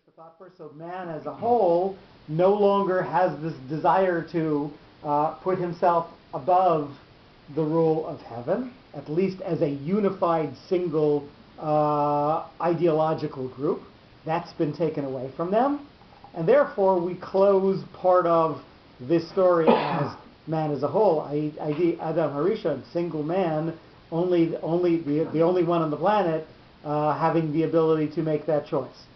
the thought first. So man as a whole no longer has this desire to put himself above the rule of heaven, at least as a unified single ideological group. That's been taken away from them. And therefore we close part of this story as man as a whole, i.e. Adam Harishon, single man, the only one on the planet having the ability to make that choice.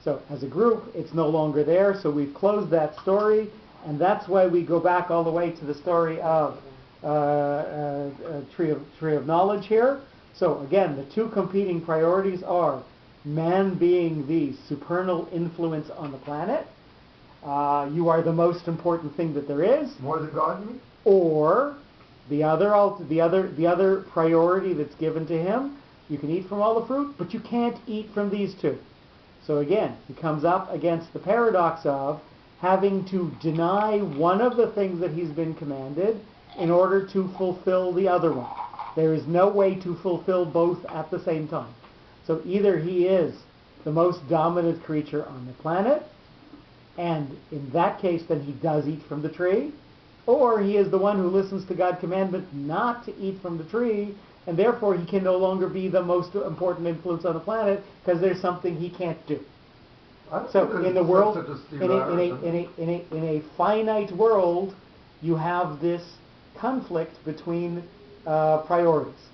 So as a group, it's no longer there, so we've closed that story, and that's why we go back all the way to the story of Tree of Knowledge here. So again, the two competing priorities are man being the supernal influence on the planet. You are the most important thing that there is. More than God, you mean? Or the other priority that's given to him, you can eat from all the fruit, but you can't eat from these two. So again, he comes up against the paradox of having to deny one of the things that he's been commanded in order to fulfill the other one. There is no way to fulfill both at the same time. So either he is the most dominant creature on the planet, and in that case then he does eat from the tree, or he is the one who listens to God's commandment not to eat from the tree, and therefore he can no longer be the most important influence on the planet because there's something he can't do. So in the world, in a finite world, you have this conflict between priorities.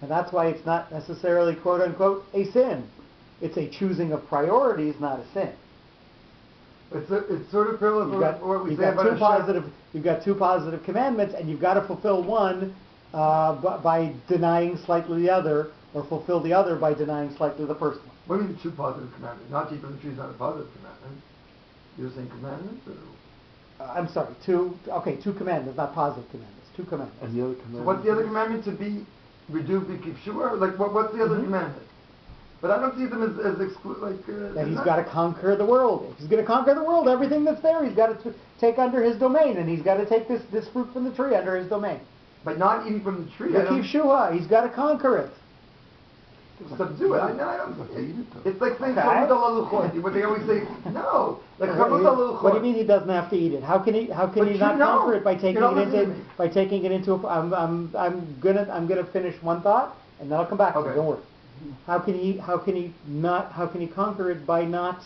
And that's why it's not necessarily, quote unquote, a sin. It's a choosing of priorities, not a sin. It's sort of parallel to what we say about you've got two positive commandments, and you've got to fulfill one by denying slightly the other, or fulfill the other by denying slightly the first one. What do you mean two positive commandments? Not to eat from the tree is not a positive commandment. You're saying commandments? Or? I'm sorry, two commandments, not positive commandments. Two commandments. And the other commandment? So what's the other commandment? To be reduced, be keep sure? Like what's the other commandment? But I don't see them as that he's got to conquer the world. If he's going to conquer the world, everything that's there, he's got to take under his domain, and he's got to take this fruit from the tree under his domain. But not eating from the tree. Keep Shua, he's got to conquer it. Subdue it. I don't see it. It's like saying Chavut al-Aluchot. What they always say, no. Like Chavut al-Aluchot. What do you mean he doesn't have to eat it? How can he not conquer it by taking it into? I'm gonna finish one thought, and then I'll come back to it. Don't worry. How can he conquer it by not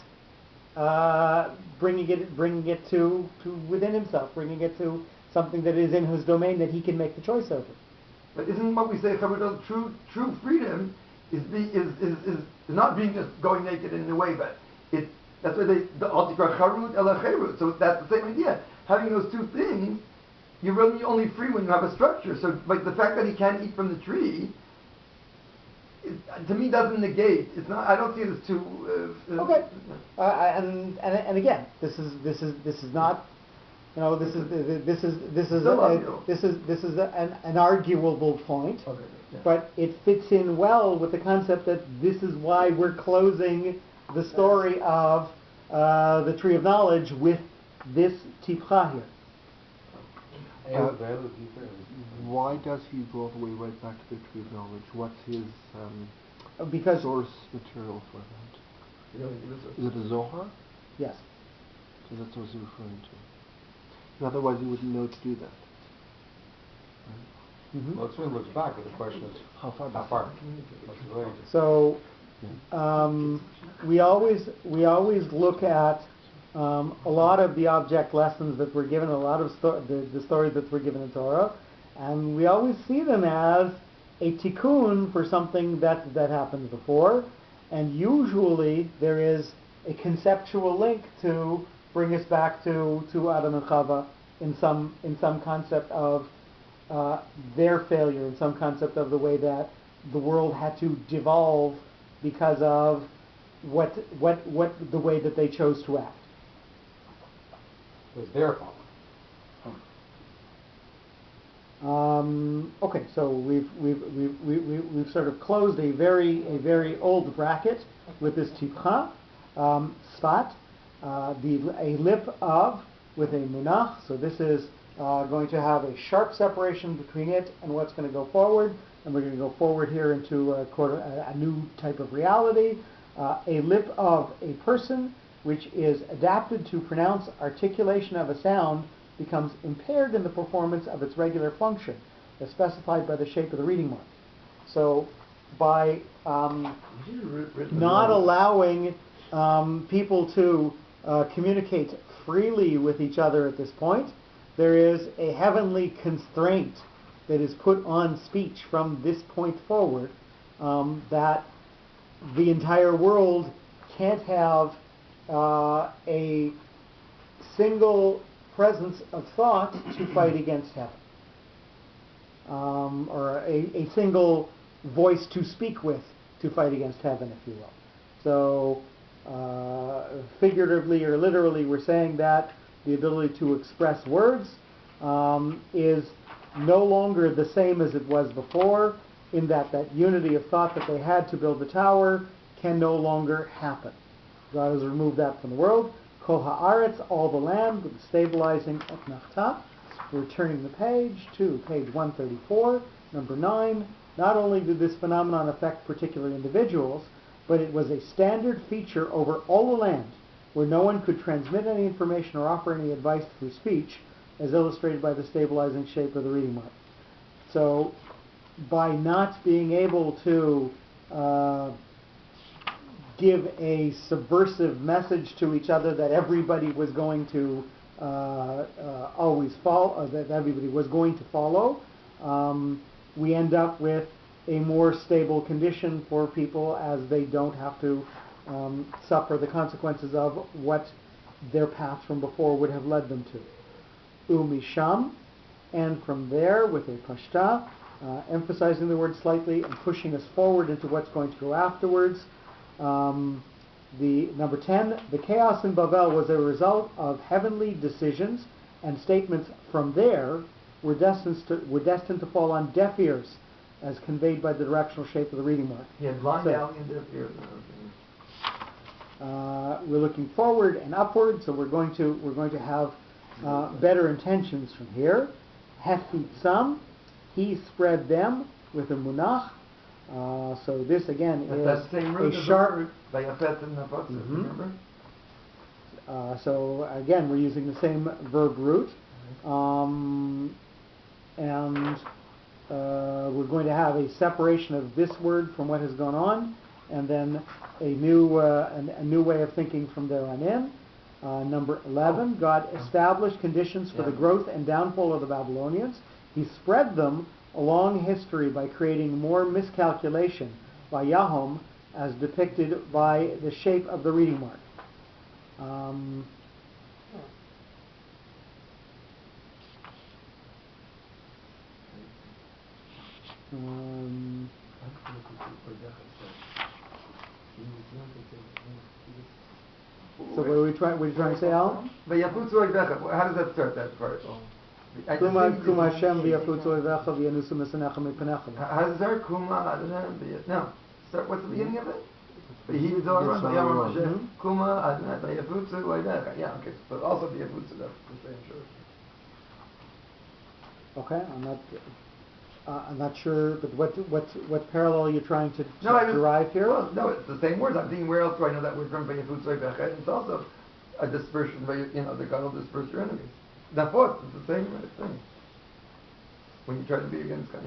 bringing it to within himself, bringing it to something that is in his domain that he can make the choice over? But isn't what we say true freedom is not being just going naked in a way, but that's why the altikra charut ela cherut. So that's the same idea. Having those two things, you're really only free when you have a structure. So like the fact that he can't eat from the tree, to me doesn't negate. It's not. I don't see it as too. Okay. And again, this is not. This is an arguable point. Okay. Yeah. But it fits in well with the concept that this is why we're closing the story of the Tree of Knowledge with this tipcha here. Why does he go all the way right back to the Tree of Knowledge? What's his source material for that? Is it a Zohar? Yes. So that's what he's referring to. Otherwise he wouldn't know to do that. Right? Mm-hmm. Well, it's when it looks back, but the question is how far? So we always look at a lot of the object lessons that we're given, a lot of the stories that we're given in Torah, and we always see them as a tikkun for something that happened before, and usually there is a conceptual link to bring us back to Adam and Chava in some concept of their failure, in some concept of the way that the world had to devolve because of what the way that they chose to act. It was their fault. Okay, so we've sort of closed a very old bracket with this tipcha, sfat, a lip of with a munach. So this is going to have a sharp separation between it and what's going to go forward, and we're going to go forward here into a new type of reality. A lip of a person which is adapted to pronounce articulation of a sound becomes impaired in the performance of its regular function, as specified by the shape of the reading mark. So, by not allowing people to communicate freely with each other at this point, there is a heavenly constraint that is put on speech from this point forward, that the entire world can't have a single presence of thought to fight against heaven, or a single voice to speak with to fight against heaven, if you will. So, figuratively or literally, we're saying that the ability to express words is no longer the same as it was before, in that unity of thought that they had to build the tower can no longer happen. God has removed that from the world. Kol haaretz, all the land, with the stabilizing et nachta. We're turning the page to page 134, number 9. Not only did this phenomenon affect particular individuals, but it was a standard feature over all the land, where no one could transmit any information or offer any advice through speech, as illustrated by the stabilizing shape of the reading mark. So, by not being able to give a subversive message to each other that everybody was going to always follow, that everybody was going to follow, we end up with a more stable condition for people, as they don't have to suffer the consequences of what their path from before would have led them to. Umisham, and from there, with a pashta, emphasizing the word slightly and pushing us forward into what's going to go afterwards. The number 10, the chaos in Bavel was a result of heavenly decisions, and statements from there were destined to fall on deaf ears, as conveyed by the directional shape of the reading mark. Yeah, blind alley and deaf ears. We're looking forward and upward, so we're going to have better intentions from here. Hefitzam, he spread them with a munach. So this again is that same root a sharp. Remember? So again, we're using the same verb root, and we're going to have a separation of this word from what has gone on, and then a new way of thinking from there on in. Number 11, God established conditions for the growth and downfall of the Babylonians. He spread them along history by creating more miscalculation by Yahom, as depicted by the shape of the reading mark. So what are we trying to say, Al? How does that start, that part? How does it start? No. Start, what's the beginning of it? Yeah, okay. But also the Yafutsu, that's the same, sure. Okay, I'm not sure, but what parallel you're trying to derive here? Well, no, it's the same words. I'm thinking, where else do I know that word from? It's also a dispersion, that God will disperse your enemies. It's the same thing. When you try to be against God,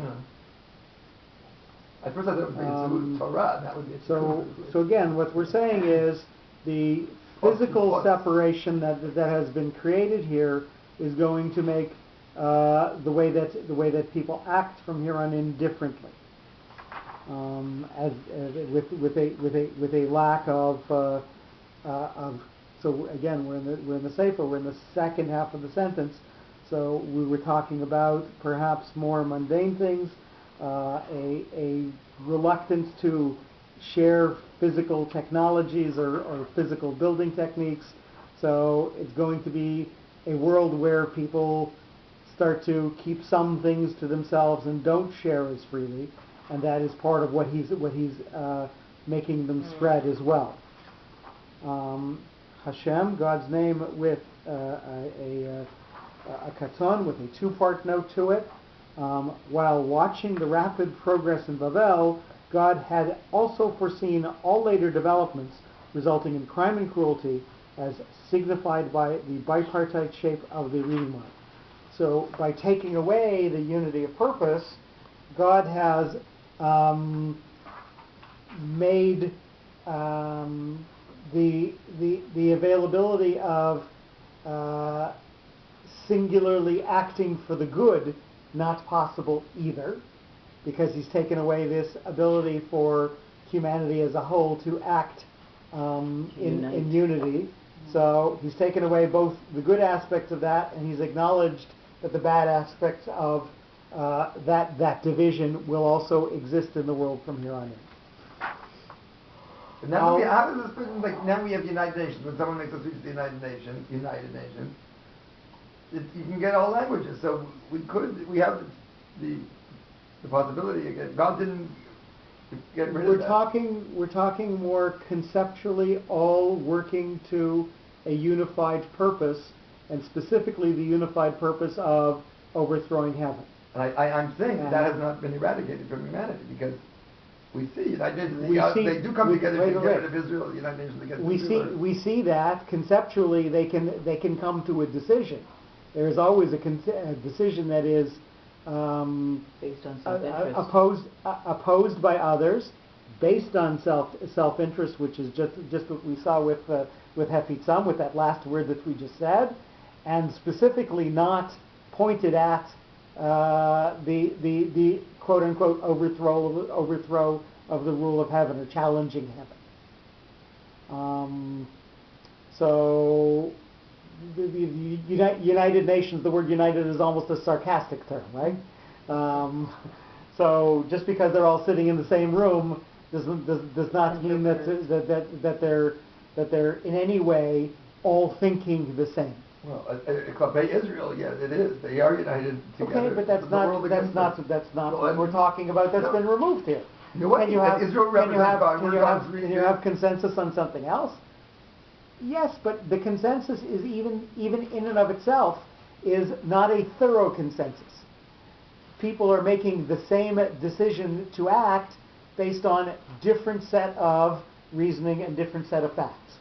At first I thought it was Torah, that would be so again, what we're saying is the physical separation that has been created here is going to make the way that people act from here on in differently, with a lack of. So again, we're in the Sefer. We're in the second half of the sentence. So we were talking about perhaps more mundane things, a reluctance to share physical technologies or physical building techniques. So it's going to be a world where people start to keep some things to themselves and don't share as freely, and that is part of what he's making them spread as well. Hashem, God's name, with a katon with a two-part note to it. While watching the rapid progress in Babel, God had also foreseen all later developments resulting in crime and cruelty as signified by the bipartite shape of the reading mark. So by taking away the unity of purpose, God has made the availability of singularly acting for the good not possible either, because he's taken away this ability for humanity as a whole to act in unity. So he's taken away both the good aspects of that, and he's acknowledged that the bad aspects of that division will also exist in the world from here on in. But now how does this bring, like, now we have United Nations. When someone makes a speech to the United Nations, you can get all languages. So we have the possibility again. God didn't get rid of that. We're talking more conceptually, all working to a unified purpose, and specifically the unified purpose of overthrowing heaven. And I'm saying that has not been eradicated from humanity, because we see United Nations. They do come together to get rid of Israel. The United Nations against Israel. We see that conceptually they can come to a decision. There is always a decision that is based on self-interest, opposed by others, based on self-interest, which is just what we saw with Hefitzam, with that last word that we just said, and specifically not pointed at the quote unquote overthrow of the rule of heaven, or challenging heaven. So the United Nations, the word united is almost a sarcastic term, right? So just because they're all sitting in the same room does not mean that they're in any way all thinking the same. Well, Klapei Israel, yes, it is. They are united together. Okay, but that's not what we're talking about. That's been removed here. You know what? Can you have consensus on something else? Yes, but the consensus is even in and of itself is not a thorough consensus. People are making the same decision to act based on different set of reasoning and different set of facts.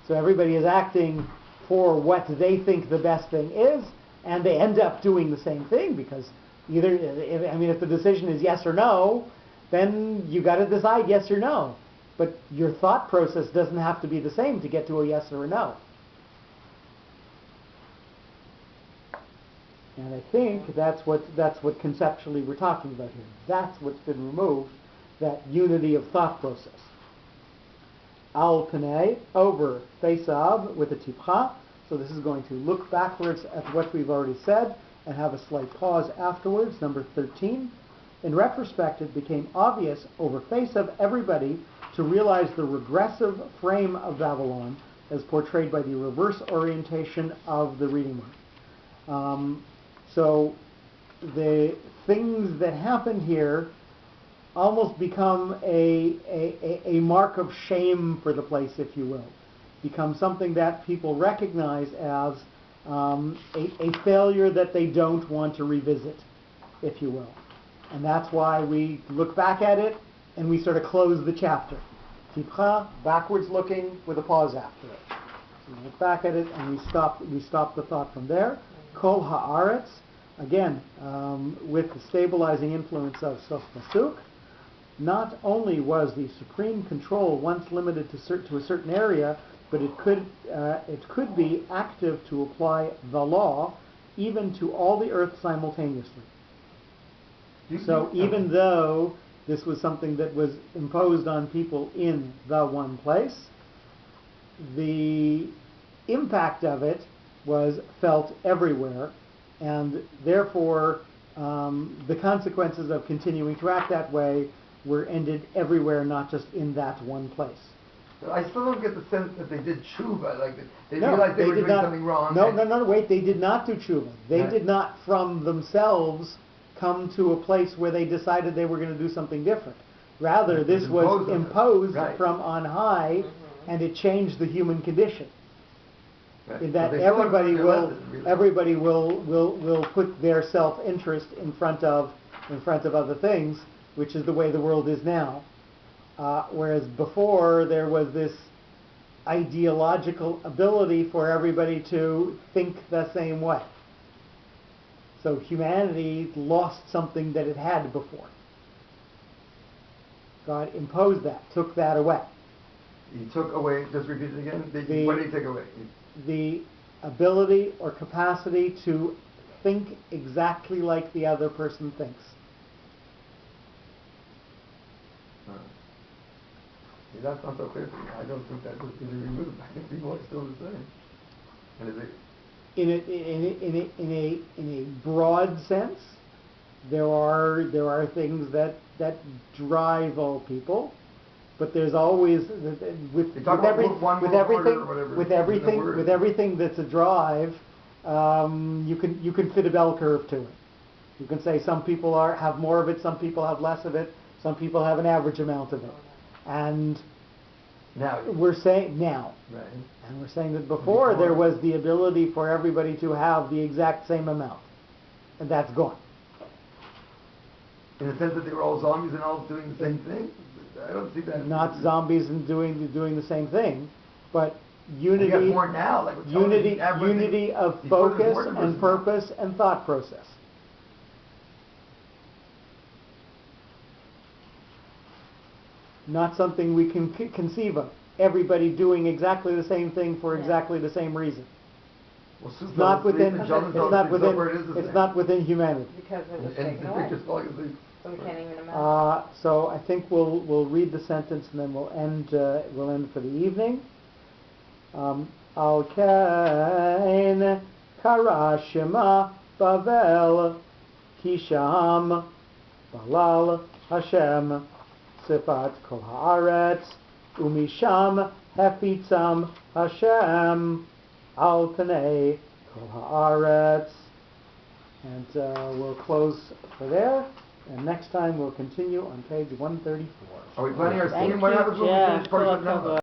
So everybody is acting for what they think the best thing is, and they end up doing the same thing, because if the decision is yes or no, then you got to decide yes or no. But your thought process doesn't have to be the same to get to a yes or a no. And I think that's what conceptually we're talking about here. That's what's been removed, that unity of thought process. Al Panei, over Fesav with a tipcha. So this is going to look backwards at what we've already said and have a slight pause afterwards. Number 13. In retrospect, it became obvious over face of everybody to realize the regressive frame of Babylon as portrayed by the reverse orientation of the reading mark. So the things that happen here almost become a mark of shame for the place, if you will. Become something that people recognize as a failure that they don't want to revisit, if you will. And that's why we look back at it and we sort of close the chapter. Tipcha, backwards looking with a pause after it. So we look back at it and we stop the thought from there. Kol haaretz, again, with the stabilizing influence of Sof Pasuk. Not only was the supreme control once limited to a certain area, but it could be active to apply the law even to all the earth simultaneously. So even though this was something that was imposed on people in the one place, the impact of it was felt everywhere, and therefore the consequences of continuing to act that way were ended everywhere, not just in that one place. But I still don't get the sense that they did tshuva, like they realized they were doing something wrong. No, wait, they did not do tshuva. They did not from themselves come to a place where they decided they were going to do something different. Rather, this was imposed from on high, and it changed the human condition. Right. In that So everybody will put their self-interest in front of other things, which is the way the world is now. Whereas before there was this ideological ability for everybody to think the same way. So humanity lost something that it had before. God imposed that, took that away. He took away, just repeat it again, what did he take away? The ability or capacity to think exactly like the other person thinks. See, that's not so clear to me. I don't think that was really removed. I think people are still the same. And is it in a broad sense, there are things that drive all people, but there's always with everything that's a drive, you can fit a bell curve to it. You can say some people have more of it, some people have less of it, some people have an average amount of it, and we're saying that before there was the ability for everybody to have the exact same amount, and that's gone. In the sense that they were all zombies and all doing the same thing? I don't see that. Not zombies and doing the same thing, but unity. You got more now, like unity of focus and purpose and thought process. Not something we can conceive of. Everybody doing exactly the same thing for exactly the same reason. Well, it's not within humanity. Because it was taken away. So we can't even imagine. So I think we'll read the sentence and then we'll end for the evening. Al kain kara shema Bavel Kisham Balal Hashem Sifat Kol Haaretz Umisham Hafitzam Hashem Al Panei Kol Haaretz. And we'll close for there. And next time we'll continue on page 134. Are we planning our scheme? What happens when we finish Parshat Noach?